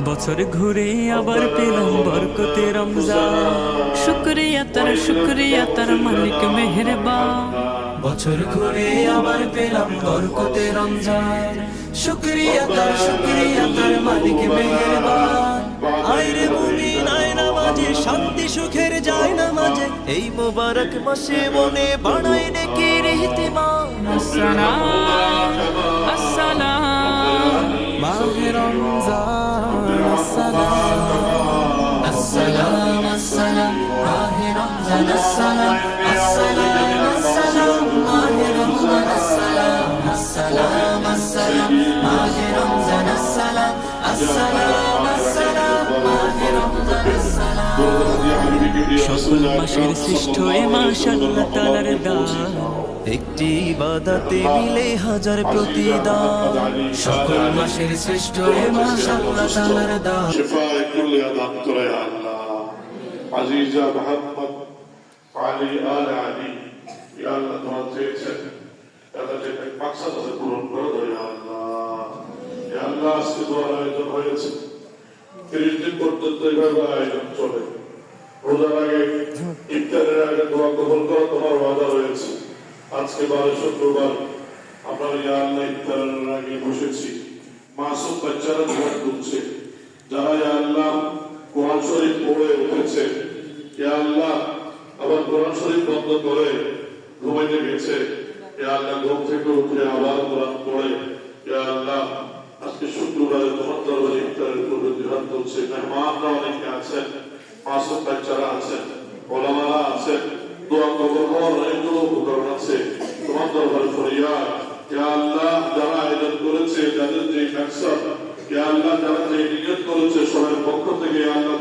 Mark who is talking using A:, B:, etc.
A: বছর ঘুরে আবার পেলাম বরকতে রমজান, শুকরিয়া তার মালিক মেহেরবান। বছর ঘুরে আবার পেলাম বরকতে রমজান, শুকরিয়া তার মালিক মেহেরবান। আইরে মুমিন আয় নামাজে, শান্তি সুখের যায় নামাজে, এই মোবারক মাসে মনে বাড়াই নেকির ইহতিমাম। আসসালাম আসসালাম মাহে রমজান, আসসালাম আসসালাম আসসালাম মাহে রমজান, আসসালাম আসসালাম আসসালাম মাহে রমজান, আসসালাম আসসালাম আসসালাম মাহে রমজান, আসসালাম আসসালাম আসসালাম মাহে রমজান, আসসালাম। সকল মাসের শ্রেষ্ঠ এ মাস আল্লাহ তাআলার দান, একটি ইবাদতে মিলে হাজার প্রতিদান। সকল মাসের শ্রেষ্ঠ এ মাস আল্লাহ তাআলার দান।
B: শিফায়ে কুল্লি দান করে আল্লাহ। আজিজা মুহাম্মদ আলী আলে আলী, ইয়া আল্লাহ তোমার চেয়েছেন তাদের যে মাকসাদ আছে পূরণ করে দাও ইয়া আল্লাহ। ইয়া আল্লাহ আজকে দোয়ার আয়োজন হয়েছে, 30 দিন পর্যন্ত এইভাবে আয়োজন চলে। রোজার আগে ইফতারের আগে দোয়া কবুল করা তোমার ওয়াদা রয়েছে। আজকে 12 শুক্রবার আমরা ইয়া আল্লাহ ইফতারের আগে বসেছি, মাসুম বাচ্চারা ঘুম তুলছে, যারা ইয়া আল্লাহ কোরআন শরীফ পড়ে উঠেছে, ইয়া আল্লাহ আবার কোরআন শরীফ বন্ধ করে ঘুমাইতে গেছে, ইয়া আল্লাহ ঘুম থেকে উঠে আবার কোরআন পড়ে, ইয়া আল্লাহ আজকে শুক্রবারে তোমার দরবারে ইফতারের পূর্বে জিহাদ করছে। মেহমানরা অনেকে আছেন, মাসুম বাচ্চারা আছেন, ওলামারা আছেন, দোয়া কবুল হওয়ার অনেকগুলো উপকরণ আছে। তোমার দরবারে ফরিয়াদ, ইয়া আল্লাহ যারা আয়োজন করেছে, যাদের যে মাকসাদ, ইয়া আল্লাহ যারা যে নিয়ত করেছে, সবার পক্ষ থেকে ইয়া আল্লাহ